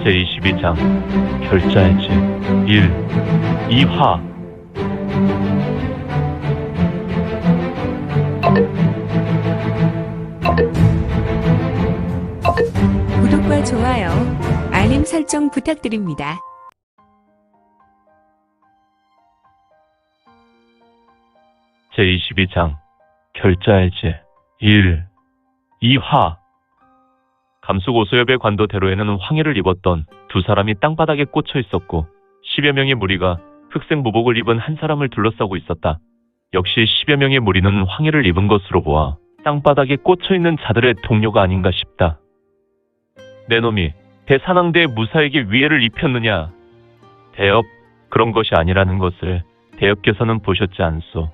제22장 결자해지 1. 2화. 구독과 좋아요, 알림 설정 부탁드립니다. 제22장 결자해지 1. 2화. 감숙 오소엽의 관도대로에는 황해를 입었던 두 사람이 땅바닥에 꽂혀 있었고 10여 명의 무리가 흑색 무복을 입은 한 사람을 둘러싸고 있었다. 역시 10여 명의 무리는 황해를 입은 것으로 보아 땅바닥에 꽂혀 있는 자들의 동료가 아닌가 싶다. 내 놈이 대산왕대의 무사에게 위해를 입혔느냐? 대엽, 그런 것이 아니라는 것을 대엽께서는 보셨지 않소.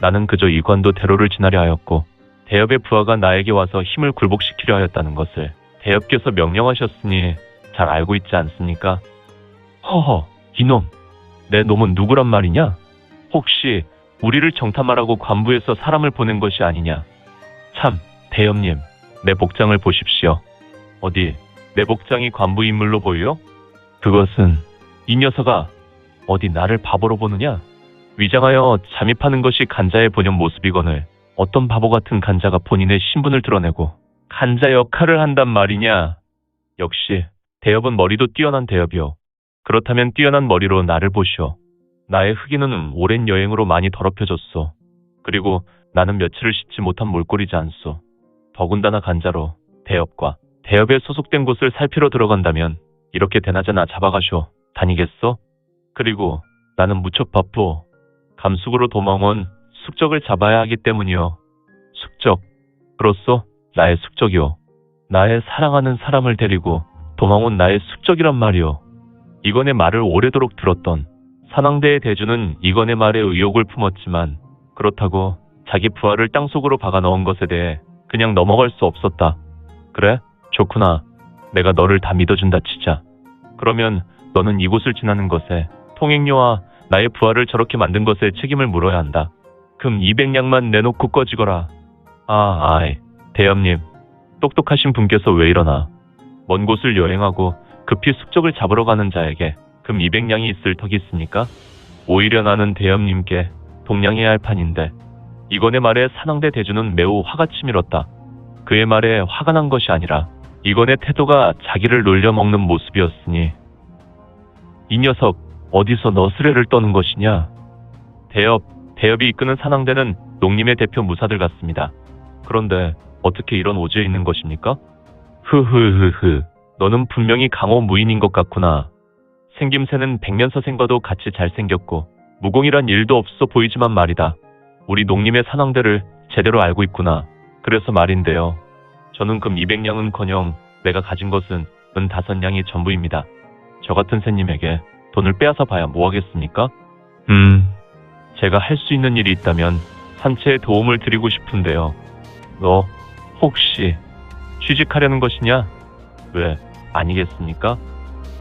나는 그저 이 관도대로를 지나려 하였고 대엽의 부하가 나에게 와서 힘을 굴복시키려 하였다는 것을 대엽께서 명령하셨으니 잘 알고 있지 않습니까? 허허, 이놈, 내 놈은 누구란 말이냐? 혹시 우리를 정탐하라고 관부에서 사람을 보낸 것이 아니냐? 참, 대엽님, 내 복장을 보십시오. 어디, 내 복장이 관부 인물로 보여? 그것은 이 녀석아, 어디 나를 바보로 보느냐? 위장하여 잠입하는 것이 간자의 본연 모습이거늘 어떤 바보 같은 간자가 본인의 신분을 드러내고 간자 역할을 한단 말이냐? 역시 대엽은 머리도 뛰어난 대엽이요. 그렇다면 뛰어난 머리로 나를 보시오. 나의 흑인은 오랜 여행으로 많이 더럽혀졌소. 그리고 나는 며칠을 씻지 못한 몰골이지 않소. 더군다나 간자로 대엽과 대엽에 소속된 곳을 살피러 들어간다면 이렇게 대낮에나 잡아가쇼. 다니겠소? 그리고 나는 무척 바쁘오. 감숙으로 도망온 숙적을 잡아야 하기 때문이요. 숙적, 그렇소? 나의 숙적이요. 나의 사랑하는 사람을 데리고 도망온 나의 숙적이란 말이요. 이건의 말을 오래도록 들었던 산왕대의 대주는 이건의 말에 의혹을 품었지만 그렇다고 자기 부하를 땅속으로 박아 넣은 것에 대해 그냥 넘어갈 수 없었다. 그래? 좋구나. 내가 너를 다 믿어준다 치자. 그러면 너는 이곳을 지나는 것에 통행료와 나의 부하를 저렇게 만든 것에 책임을 물어야 한다. 금 200냥만 내놓고 꺼지거라. 아이, 대엽님, 똑똑하신 분께서 왜 이러나. 먼 곳을 여행하고 급히 숙적을 잡으러 가는 자에게 금 200냥이 있을 턱이 있습니까? 오히려 나는 대엽님께 동냥해야 할 판인데. 이건의 말에 산왕대 대주는 매우 화가 치밀었다. 그의 말에 화가 난 것이 아니라 이건의 태도가 자기를 놀려먹는 모습이었으니. 이 녀석 어디서 너스레를 떠는 것이냐? 대엽이 이끄는 산왕대는 농림의 대표 무사들 같습니다. 그런데 어떻게 이런 오지에 있는 것입니까? 흐흐흐흐, 너는 분명히 강호 무인인 것 같구나. 생김새는 백면서생과도 같이 잘생겼고 무공이란 일도 없어 보이지만 말이다. 우리 농림의 산왕대를 제대로 알고 있구나. 그래서 말인데요. 저는 금 200냥은커녕 내가 가진 것은 은 5냥이 전부입니다. 저 같은 새님에게 돈을 빼앗아 봐야 뭐하겠습니까? 제가 할 수 있는 일이 있다면 산채에 도움을 드리고 싶은데요. 너 혹시 취직하려는 것이냐? 왜 아니겠습니까?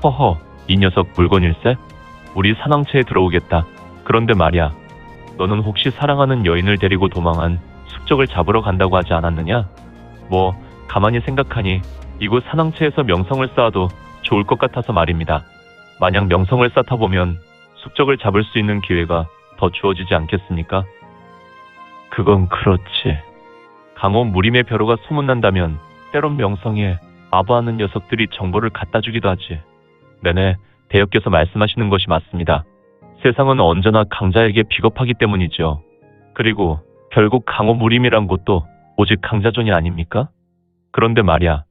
허허, 이 녀석 물건일세? 우리 산왕채에 들어오겠다. 그런데 말이야, 너는 혹시 사랑하는 여인을 데리고 도망한 숙적을 잡으러 간다고 하지 않았느냐? 뭐 가만히 생각하니 이곳 산왕채에서 명성을 쌓아도 좋을 것 같아서 말입니다. 만약 명성을 쌓다 보면 숙적을 잡을 수 있는 기회가 더 주어지지 않겠습니까? 그건 그렇지. 강호 무림의 벼로가 소문난다면 때론 명성에 아부하는 녀석들이 정보를 갖다 주기도 하지. 네네, 대엽께서 말씀하시는 것이 맞습니다. 세상은 언제나 강자에게 비겁하기 때문이죠. 그리고 결국 강호 무림이란 곳도 오직 강자존이 아닙니까? 그런데 말이야,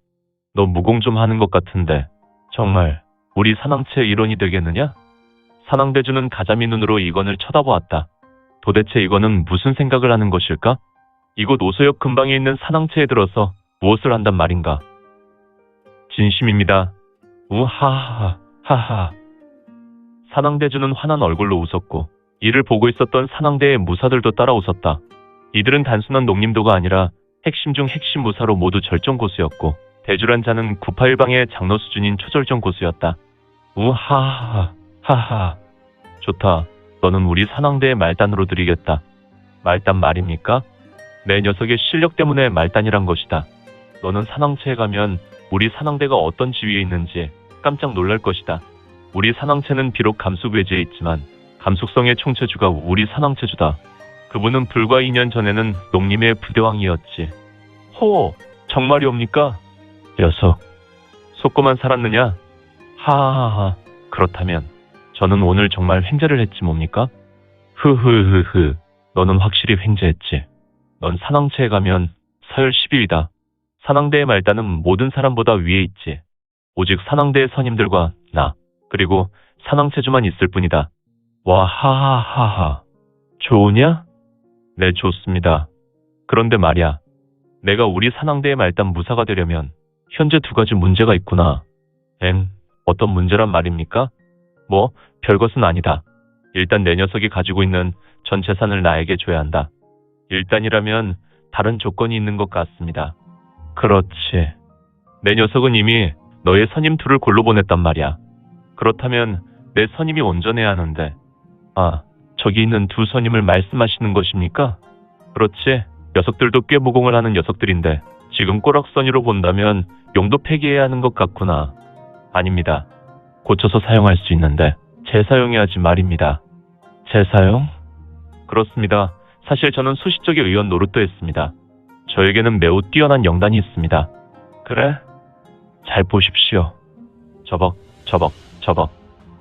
너 무공 좀 하는 것 같은데 정말 우리 산왕채의 일원이 되겠느냐? 산왕대주는 가자미 눈으로 이건을 쳐다보았다. 도대체 이건은 무슨 생각을 하는 것일까? 이곳 오소엽 근방에 있는 산왕채에 들어서 무엇을 한단 말인가? 진심입니다. 우하하하하. 산왕대주는 환한 얼굴로 웃었고 이를 보고 있었던 산왕대의 무사들도 따라 웃었다. 이들은 단순한 농림도가 아니라 핵심 중 핵심 무사로 모두 절정 고수였고 대주란 자는 구파일방의 장로 수준인 초절정 고수였다. 우하하하하. 좋다. 너는 우리 산왕대의 말단으로 드리겠다. 말단 말입니까? 내 녀석의 실력 때문에 말단이란 것이다. 너는 산왕채에 가면 우리 산왕대가 어떤 지위에 있는지 깜짝 놀랄 것이다. 우리 산왕체는 비록 감수괴지에 있지만 감숙성의 총체주가 우리 산왕체주다. 그분은 불과 2년 전에는 농림의 부대왕이었지. 호, 정말이옵니까? 녀석, 속고만 살았느냐? 하하하하, 그렇다면 저는 오늘 정말 횡재를 했지 뭡니까? 흐흐흐흐, 너는 확실히 횡재했지. 넌 산왕체에 가면 서열 10위이다. 산왕대의 말단은 모든 사람보다 위에 있지. 오직 산왕대의 선임들과 나, 그리고 산왕체주만 있을 뿐이다. 와, 하하하하. 좋으냐? 네, 좋습니다. 그런데 말야, 내가 우리 산왕대의 말단 무사가 되려면 현재 2가지 문제가 있구나. 어떤 문제란 말입니까? 뭐, 별것은 아니다. 일단 내 녀석이 가지고 있는 전 재산을 나에게 줘야 한다. 일단이라면 다른 조건이 있는 것 같습니다. 그렇지. 내 녀석은 이미 너의 선임 2를 골로 보냈단 말이야. 그렇다면 내 선임이 온전해야 하는데. 아, 저기 있는 2 선임을 말씀하시는 것입니까? 그렇지. 녀석들도 꽤 무공을 하는 녀석들인데 지금 꼬락서니로 본다면 용도 폐기해야 하는 것 같구나. 아닙니다. 고쳐서 사용할 수 있는데 재사용해야지 말입니다. 재사용? 그렇습니다. 사실 저는 수시적의 의원 노릇도 했습니다. 저에게는 매우 뛰어난 영단이 있습니다. 그래? 잘 보십시오. 저벅, 저벅, 저벅.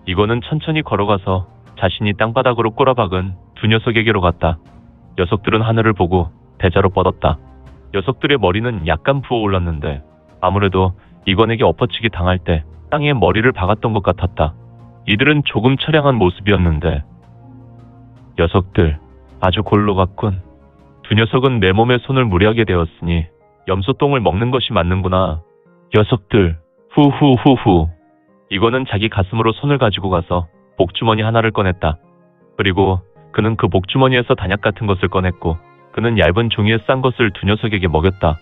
이거는 천천히 걸어가서 자신이 땅바닥으로 꼬라박은 2 녀석에게로 갔다. 녀석들은 하늘을 보고 대자로 뻗었다. 녀석들의 머리는 약간 부어올랐는데 아무래도 이건에게 엎어치기 당할 때 땅에 머리를 박았던 것 같았다. 이들은 조금 처량한 모습이었는데 녀석들 아주 골로 갔군. 2 녀석은 내 몸에 손을 무리하게 되었으니 염소똥을 먹는 것이 맞는구나. 녀석들 후후후후. 이거는 자기 가슴으로 손을 가지고 가서 복주머니 하나를 꺼냈다. 그리고 그는 그 복주머니에서 단약 같은 것을 꺼냈고 그는 얇은 종이에 싼 것을 2 녀석에게 먹였다.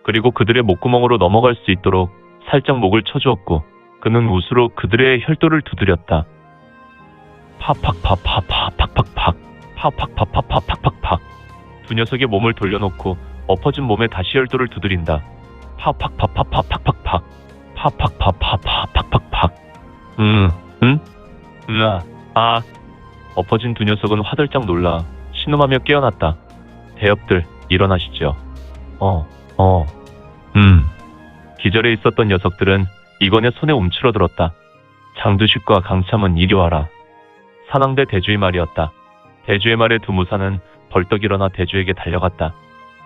그리고 그들의 목구멍으로 넘어갈 수 있도록 살짝 목을 쳐주었고 그는 웃으로 그들의 혈도를 두드렸다. 파팍파파파팍팍팍 파팍파파파팍팍팍. 2 녀석의 몸을 돌려놓고 엎어진 몸에 다시 혈도를 두드린다. 파팍파파파팍팍팍 파팍파파파팍팍. 엎어진 2 녀석은 화들짝 놀라 신음하며 깨어났다. 대엽들 일어나시죠. 기절해 있었던 녀석들은 이건의 손에 움츠러들었다. 장두식과 강참은 이리 와라. 산왕대 대주의 말이었다. 대주의 말에 2 무사는 벌떡 일어나 대주에게 달려갔다.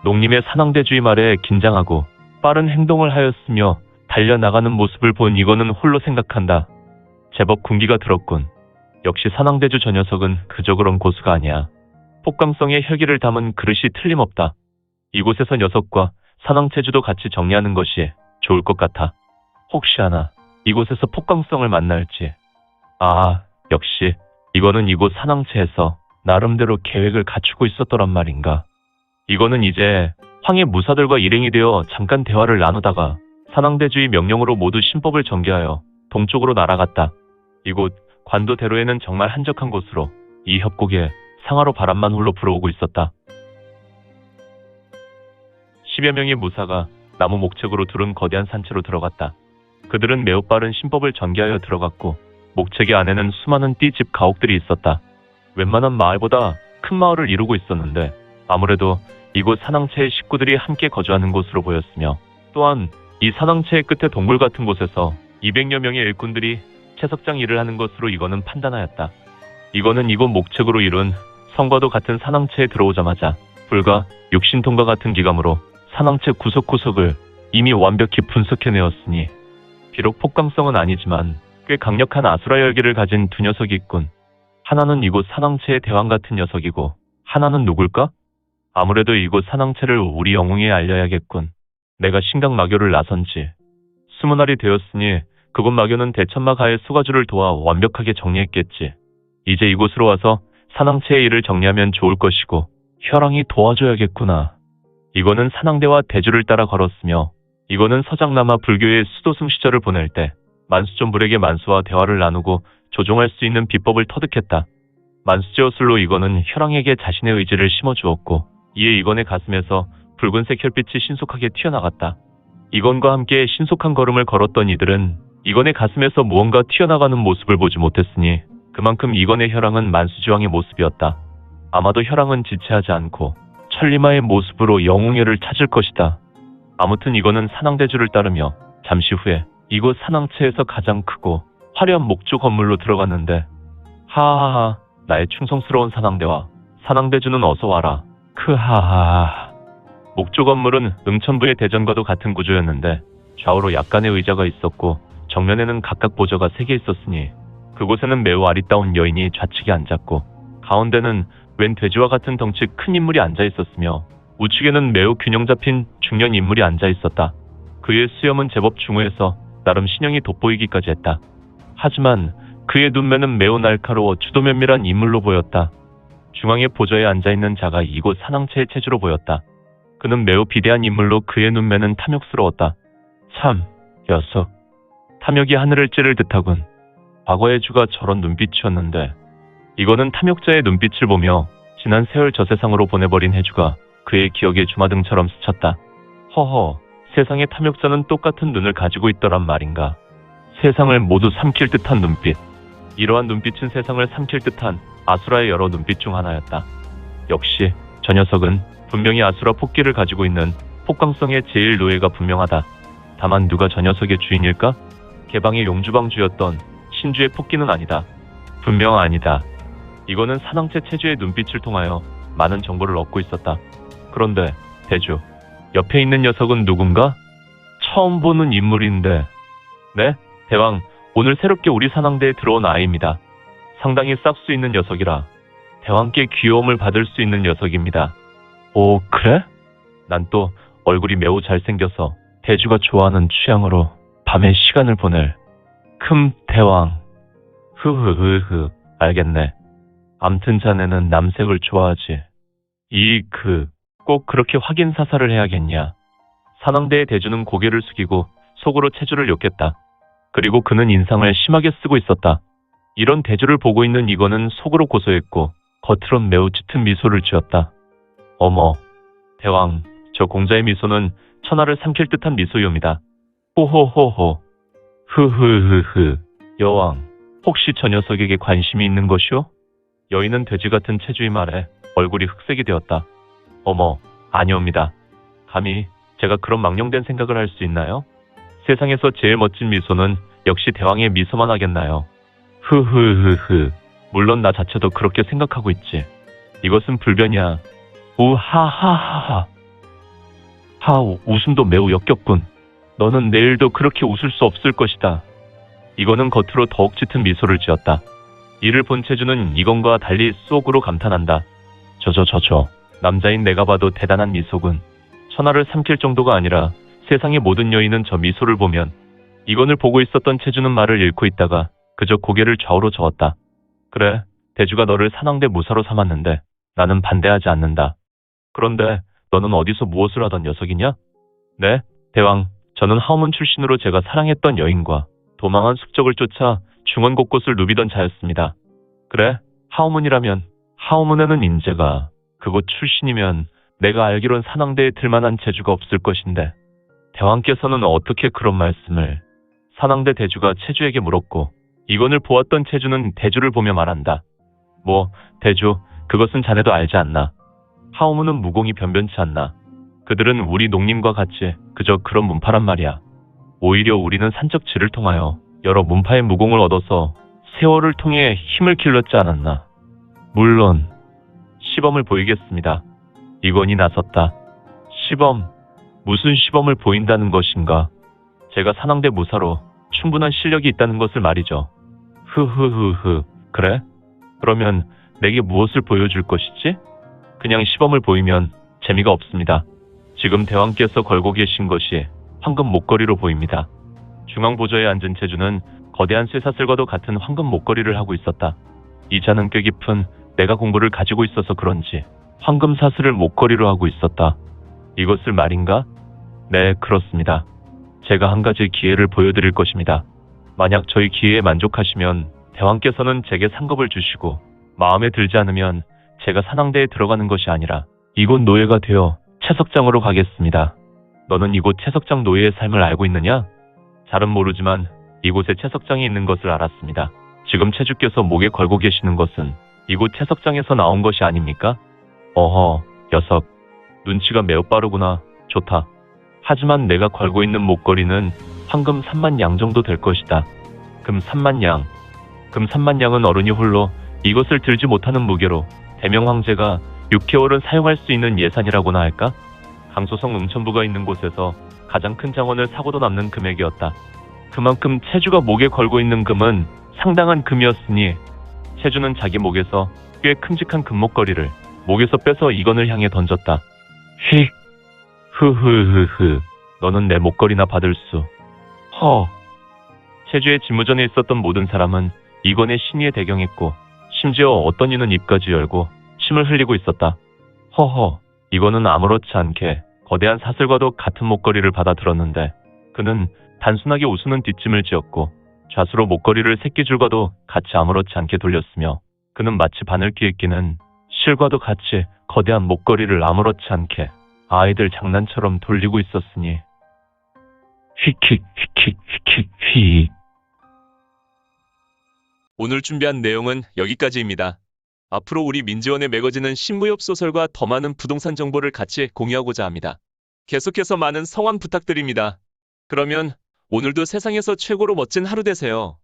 농림의 산왕대주의 말에 긴장하고 빠른 행동을 하였으며 달려나가는 모습을 본 이건은 홀로 생각한다. 제법 군기가 들었군. 역시 산왕대주 저 녀석은 그저 그런 고수가 아니야. 폭강성의 혈기를 담은 그릇이 틀림없다. 이곳에서 녀석과 산왕체주도 같이 정리하는 것이 좋을 것 같아. 혹시하나 이곳에서 폭강성을 만날지. 역시 이거는 이곳 산왕체에서 나름대로 계획을 갖추고 있었더란 말인가. 이거는 이제 황해 무사들과 일행이 되어 잠깐 대화를 나누다가 산왕대주의 명령으로 모두 신법을 전개하여 동쪽으로 날아갔다. 이곳 관도대로에는 정말 한적한 곳으로 이 협곡에 상하로 바람만 홀로 불어오고 있었다. 10여 명의 무사가 나무 목책으로 두른 거대한 산채로 들어갔다. 그들은 매우 빠른 신법을 전개하여 들어갔고 목책의 안에는 수많은 띠집 가옥들이 있었다. 웬만한 마을보다 큰 마을을 이루고 있었는데 아무래도 이곳 산왕체의 식구들이 함께 거주하는 곳으로 보였으며 또한 이 산왕체의 끝에 동굴 같은 곳에서 200여 명의 일꾼들이 채석장 일을 하는 것으로 이거는 판단하였다. 이거는 이곳 목책으로 이룬 성과도 같은 산왕체에 들어오자마자 불과 육신통과 같은 기감으로 산왕체 구석구석을 이미 완벽히 분석해내었으니 비록 폭감성은 아니지만 꽤 강력한 아수라 열기를 가진 2 녀석이 있군. 하나는 이곳 산왕체의 대왕 같은 녀석이고 하나는 누굴까? 아무래도 이곳 산왕체를 우리 영웅에 알려야겠군. 내가 신강마교를 나선 지 20날이 되었으니 그곳 마교는 대천마 가의 수가주를 도와 완벽하게 정리했겠지. 이제 이곳으로 와서 산왕체의 일을 정리하면 좋을 것이고 혈왕이 도와줘야겠구나. 이거는 산왕대와 대주를 따라 걸었으며 이거는 서장남아 불교의 수도승 시절을 보낼 때 만수존불에게 만수와 대화를 나누고 조종할 수 있는 비법을 터득했다. 만수제어술로 이거는 혈왕에게 자신의 의지를 심어주었고 이에 이건의 가슴에서 붉은색 혈빛이 신속하게 튀어나갔다. 이건과 함께 신속한 걸음을 걸었던 이들은 이건의 가슴에서 무언가 튀어나가는 모습을 보지 못했으니 그만큼 이건의 혈ang은 만수지왕의 모습이었다. 아마도 혈ang은 지체하지 않고 천리마의 모습으로 영웅회를 찾을 것이다. 아무튼 이건은 산왕대주를 따르며 잠시 후에 이곳 산왕체에서 가장 크고 화려한 목조 건물로 들어갔는데, 하하하, 나의 충성스러운 산왕대와 산왕대주는 어서 와라. 크하하하. 목조 건물은 응천부의 대전과도 같은 구조였는데 좌우로 약간의 의자가 있었고 정면에는 각각 보좌가 3개 있었으니 그곳에는 매우 아리따운 여인이 좌측에 앉았고 가운데는 웬 돼지와 같은 덩치 큰 인물이 앉아 있었으며 우측에는 매우 균형 잡힌 중년 인물이 앉아 있었다. 그의 수염은 제법 중후해서 나름 신형이 돋보이기까지 했다. 하지만 그의 눈매는 매우 날카로워 주도면밀한 인물로 보였다. 중앙의 보좌에 앉아있는 자가 이곳 산왕체의 체주로 보였다. 그는 매우 비대한 인물로 그의 눈매는 탐욕스러웠다. 참, 녀석. 탐욕이 하늘을 찌를 듯하군. 과거의 주가 저런 눈빛이었는데 이거는 탐욕자의 눈빛을 보며 지난 세월 저 세상으로 보내버린 해주가 그의 기억에 주마등처럼 스쳤다. 허허, 세상의 탐욕자는 똑같은 눈을 가지고 있더란 말인가. 세상을 모두 삼킬 듯한 눈빛. 이러한 눈빛은 세상을 삼킬 듯한 아수라의 여러 눈빛 중 하나였다. 역시 저 녀석은 분명히 아수라 폭기를 가지고 있는 폭광성의 제일 노예가 분명하다. 다만 누가 저 녀석의 주인일까? 개방의 용주방주였던 신주의 폭기는 아니다. 분명 아니다. 이거는 산왕체 체주의 눈빛을 통하여 많은 정보를 얻고 있었다. 그런데 대주, 옆에 있는 녀석은 누군가? 처음 보는 인물인데. 네, 대왕, 오늘 새롭게 우리 산왕대에 들어온 아이입니다. 상당히 싹수 있는 녀석이라 대왕께 귀여움을 받을 수 있는 녀석입니다. 오, 그래? 난 또 얼굴이 매우 잘생겨서 대주가 좋아하는 취향으로 밤에 시간을 보낼 대왕. 흐흐흐흐, 알겠네. 암튼 자네는 남색을 좋아하지. 꼭 그렇게 확인 사살을 해야겠냐. 산왕대의 대주는 고개를 숙이고 속으로 체주를 욕했다. 그리고 그는 인상을 심하게 쓰고 있었다. 이런 대주를 보고 있는 이거는 속으로 고소했고 겉으론 매우 짙은 미소를 지었다. 어머, 대왕, 저 공자의 미소는 천하를 삼킬 듯한 미소이옵니다. 호호호호. 흐흐흐흐. 여왕, 혹시 저 녀석에게 관심이 있는 것이오? 여인은 돼지 같은 체주의 말에 얼굴이 흑색이 되었다. 어머, 아니옵니다. 감히 제가 그런 망령된 생각을 할 수 있나요? 세상에서 제일 멋진 미소는 역시 대왕의 미소만 하겠나요? 흐흐흐흐. 물론 나 자체도 그렇게 생각하고 있지. 이것은 불변이야. 우하하하하. 웃음도 매우 역겹군. 너는 내일도 그렇게 웃을 수 없을 것이다. 이거는 겉으로 더욱 짙은 미소를 지었다. 이를 본 체주는 이건과 달리 속으로 감탄한다. 저저 남자인 내가 봐도 대단한 미소군. 천하를 삼킬 정도가 아니라 세상의 모든 여인은 저 미소를 보면. 이건을 보고 있었던 체주는 말을 잃고 있다가 그저 고개를 좌우로 저었다. 그래, 대주가 너를 산왕대 무사로 삼았는데 나는 반대하지 않는다. 그런데 너는 어디서 무엇을 하던 녀석이냐? 네, 대왕, 저는 하우문 출신으로 제가 사랑했던 여인과 도망한 숙적을 쫓아 중원 곳곳을 누비던 자였습니다. 그래, 하우문이라면 하우문에는 인재가, 그곳 출신이면 내가 알기론 산왕대에 들만한 재주가 없을 것인데 대왕께서는 어떻게 그런 말씀을. 산왕대 대주가 체주에게 물었고 이건을 보았던 체주는 대주를 보며 말한다. 뭐, 대주, 그것은 자네도 알지 않나. 하우문은 무공이 변변치 않나. 그들은 우리 농민과 같이 그저 그런 문파란 말이야. 오히려 우리는 산적 질을 통하여 여러 문파의 무공을 얻어서 세월을 통해 힘을 길렀지 않았나. 물론 시범을 보이겠습니다. 이건이 나섰다. 시범? 무슨 시범을 보인다는 것인가? 제가 산왕대 무사로 충분한 실력이 있다는 것을 말이죠. 흐흐흐흐. 그래? 그러면 내게 무엇을 보여줄 것이지? 그냥 시범을 보이면 재미가 없습니다. 지금 대왕께서 걸고 계신 것이 황금 목걸이로 보입니다. 중앙 보좌에 앉은 체주는 거대한 쇠사슬과도 같은 황금 목걸이를 하고 있었다. 이 자는 꽤 깊은 내가 공부를 가지고 있어서 그런지 황금 사슬을 목걸이로 하고 있었다. 이것을 말인가? 네, 그렇습니다. 제가 한 가지 기회를 보여드릴 것입니다. 만약 저희 기회에 만족하시면 대왕께서는 제게 상급을 주시고 마음에 들지 않으면 제가 산왕대에 들어가는 것이 아니라 이곳 노예가 되어 채석장으로 가겠습니다. 너는 이곳 채석장 노예의 삶을 알고 있느냐? 잘은 모르지만 이곳에 채석장이 있는 것을 알았습니다. 지금 채주께서 목에 걸고 계시는 것은 이곳 채석장에서 나온 것이 아닙니까? 어허, 녀석. 눈치가 매우 빠르구나. 좋다. 하지만 내가 걸고 있는 목걸이는 황금 3만 양 정도 될 것이다. 금 3만 양. 금 3만 양은 어른이 홀로 이것을 들지 못하는 무게로 대명 황제가 6개월은 사용할 수 있는 예산이라고나 할까? 강소성 응천부가 있는 곳에서 가장 큰 장원을 사고도 남는 금액이었다. 그만큼 채주가 목에 걸고 있는 금은 상당한 금이었으니 채주는 자기 목에서 꽤 큼직한 금목걸이를 목에서 빼서 이건을 향해 던졌다. 휙. 흐흐흐흐. 너는 내 목걸이나 받을 수. 허. 채주의 지무전에 있었던 모든 사람은 이건의 신의에 대경했고 심지어 어떤 이는 입까지 열고 침을 흘리고 있었다. 허허. 이건은 아무렇지 않게 거대한 사슬과도 같은 목걸이를 받아 들었는데 그는 단순하게 웃으는 뒷짐을 지었고 좌수로 목걸이를 새끼줄과도 같이 아무렇지 않게 돌렸으며 그는 마치 바늘귀에 끼는 실과도 같이 거대한 목걸이를 아무렇지 않게 아이들 장난처럼 돌리고 있었으니 휙휙 휙휙 휙휙 휙. 오늘 준비한 내용은 여기까지입니다. 앞으로 우리 민지원의 매거진은 신무협 소설과 더 많은 부동산 정보를 같이 공유하고자 합니다. 계속해서 많은 성원 부탁드립니다. 그러면 오늘도 세상에서 최고로 멋진 하루 되세요.